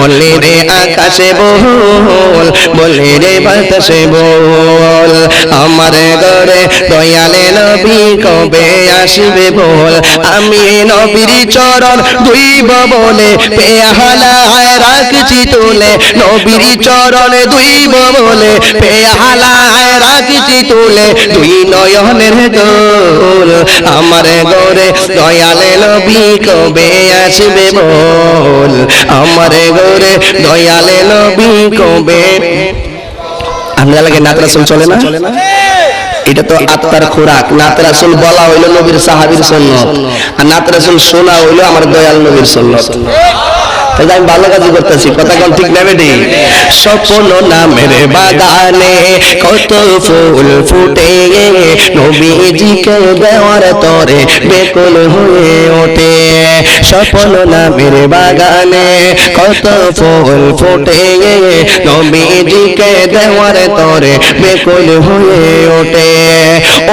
বললি রে আকাশে বল, বললি রে বাতাসে বল, আমার ঘরে দয়ালে নবী কবে আসবে বল। আমি নবীর চরণ ধুইব বলে পেয়ালায় রাখছি তুলে, নবীর চরণ ধুইব বলে পেয়ালায় রাখছি তুলে, দুই নয়নের জল, আমার ঘরে দয়ালে নবী কবে আসবে বল, আমার ঘরে দয়ালে নবী কবে। আমরা লাগে নাত রাসূল চলে না? এটা তো আত্মার খোরাক। নাত রাসূল বলা হইলো নবীর সাহাবীর সুন্নাত, আর নাত রাসূল শোনা হইলো আমার দয়াল নবীর সুন্নাত। তাই আমি ভালো কাজ করতেছি, কথা কোন ঠিক না বেটি? স্বপ্ন নামের বাগানে কত ফুল ফুটে, নবীজিকে দেওয়ার তরে বেকুল হয়ে ওঠে। স্বপ্ন নামের বাগানে কত ফুল ফুটে, নবীজিকে দেওয়ার তরে বেকুল হয়ে ওঠে।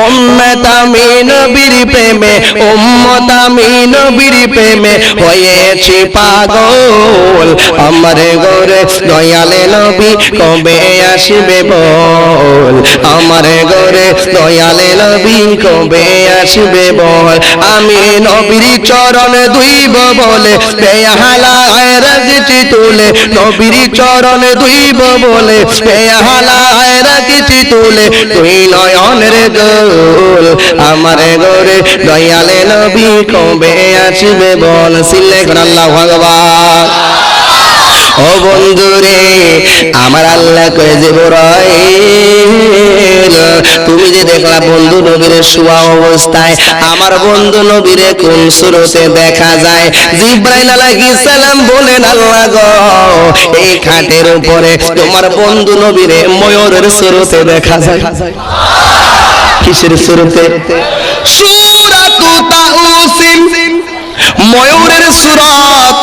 উম্মত আমি নবীর প্রেমে, উম্মত আমি নবীর প্রেমে হয়েছি পাগল, আমার ঘরে দয়ালে নবী কবে আসবে বল, আমার ঘরে দয়ালে নবী কবে আসবে বল। আমি নবীর চরণ ধুইব বলে পেয়ালায় রাখছি তুলে, নবীর চরণ ধুইব বলে পেয়ালায় রাখছি তুলে, দুই নয়নের জল, আমার ঘরে দয়ালে নবী কবে আসবে বল। সিল্লে কোন আল্লাহু আকবার। ও বন্ধুরে আমার আল্লাহ কয়ে জিবরাইল, তুমি যে দেখলা বন্ধু নবীর শোয়া অবস্থায়, আমার বন্ধু নবীরে কোন সুরতে দেখা যায়? জিবরাইল আলাইহিস সালাম বলেন, আল্লাহ গো, এই খাটের উপরে তোমার বন্ধু নবীরে ময়ূরের সুরতে দেখা যায়। কিসের সুরতে? সূরাতু তাউসিন, ময়ূরের সূরত।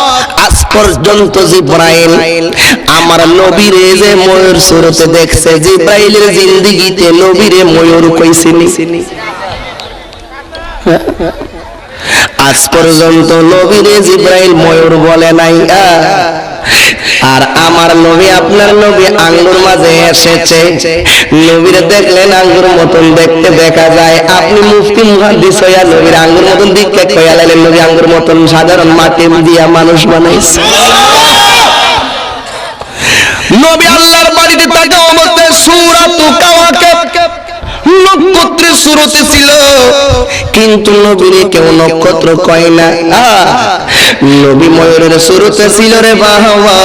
আজ পর্যন্ত জিবরাইল আমার নবীরে যে ময়ূর সুরতে দেখছে, জিবরাইলের জিন্দেগিতে নবীরে ময়ূর কইছিনি? আজ পর্যন্ত নবীরে জিবরাইল ময়ূর বলে নাই। আর আমার নবী, আপনার নবী আঙ্গুর মাঝে এসেছে, নবীরে দেখলেন আঙ্গুর মতন দেখতে দেখা যায়। আপনি মুফতি মুহাদ্দিস হইয়া নবীর আঙ্গুর মতন দেখতে কইয়া লাইলেন, নবী আঙ্গুর মতন সাধারণ মাটি দিয়া মানুষ বানাইছে। নবী আল্লাহর বাড়িতে থাকা অবস্থায় সূরাতু কাওয়াকিব নক্ষত্রের সুরতে ছিল, কিন্তু নবীরে কেউ নক্ষত্র কয় না। নবী ময়ূরের সুরতে ছিল রে বাবা,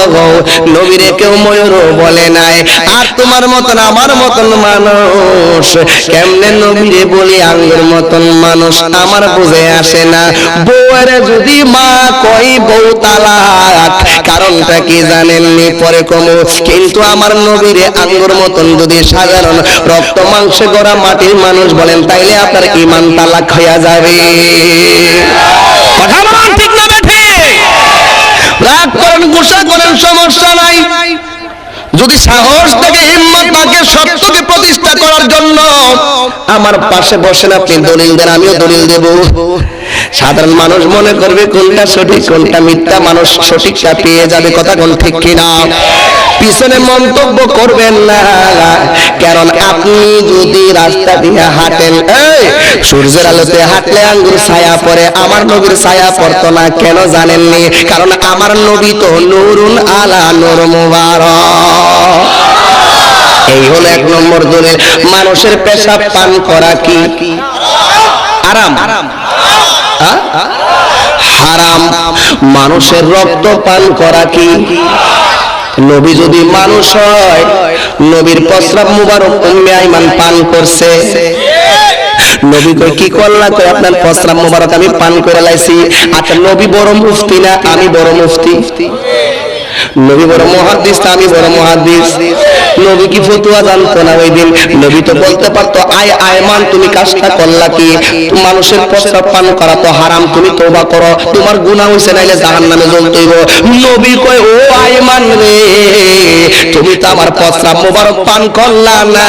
নবীরে কেউ ময়ূর বলে নাই। আর তোমার মতন আমার মতন মানুষ কেমনে নবীরে বলি আঙ্গুর মতন মানুষ? আমার বুঝে আসে না। বউয়ের যদি মা কই বউ তালাক, কারণটা কি জানেননি? পরে কমো। কিন্তু আমার নবীরে আঙ্গুর মতন যদি সাধারণ রক্ত মাংসে গড়া মাটির মানুষ বলেন, তাইলে আপনার ঈমান তালাক হইয়া যাবে। কথা বলেন ঠিক না বেঠে? রাগ করেন, গুসা করেন, সমস্যা নাই। যদি সাহস থেকে হিম্মত থাকে সত্যকে প্রতিষ্ঠা করার জন্য, আমার পাশে বসেন, আপনি দলিল দেন, আমিও দলিল দেব। সাধারণ মানুষ মনে করবে কোনটা সঠিক কোনটা মিথ্যা, মানুষ সঠিকটা পেয়ে যাবে। কথা কোন ঠিক কিনা? পিছনে মন্তব্য করবেন না, কারণ আপনি যদি রাস্তা দিয়ে হাঁটেন, সূর্যের আলোতে হাঁটলে আঙ্গুর ছায়া পড়ে, আমার নবীর ছায়া পড়তো না। কেন জানেননি? কারণ আমার নবী তো নূরুন আলা নূর মুবারক। এই হলো এক নম্বর দলিল। মানুষের পেশাব পান করা কি হারাম? হারাম। মানুষের রক্ত পান করা কি? নবী যদি মানুষ হয়, নবীর প্রস্রাব মুবারক উম্মে আইমান পান করছে। নবী কই কি করলা? কই আপনার প্রস্রাব মুবারক আমি পান করে লাইছি। আচ্ছা, নবী বড় মুফতি না আমি বড় মুফতি? নবী বড় মুহাদ্দিস না আমি বড় মুহাদ্দিস? নবী কি ফতোয়া জানতো না ওই দিন? নবী তো বলতে পারতো, আয় আয়মান তুমি কাজটা করলা কি? মানুষের প্রস্রাব পান করা তো হারাম, তুমি তওবা করো, তোমার গুনাহ হইছে, নাইলে জাহান্নামে জ্বলতে হইব। নবী কয়, ও আয়মান রে, তুমি তো আমার প্রস্রাব মুবারক পান করলা না,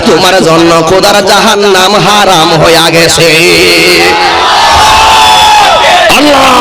তোমার জন্য খোদার জাহান্নাম হারাম হইয়া গেছে। আল্লাহ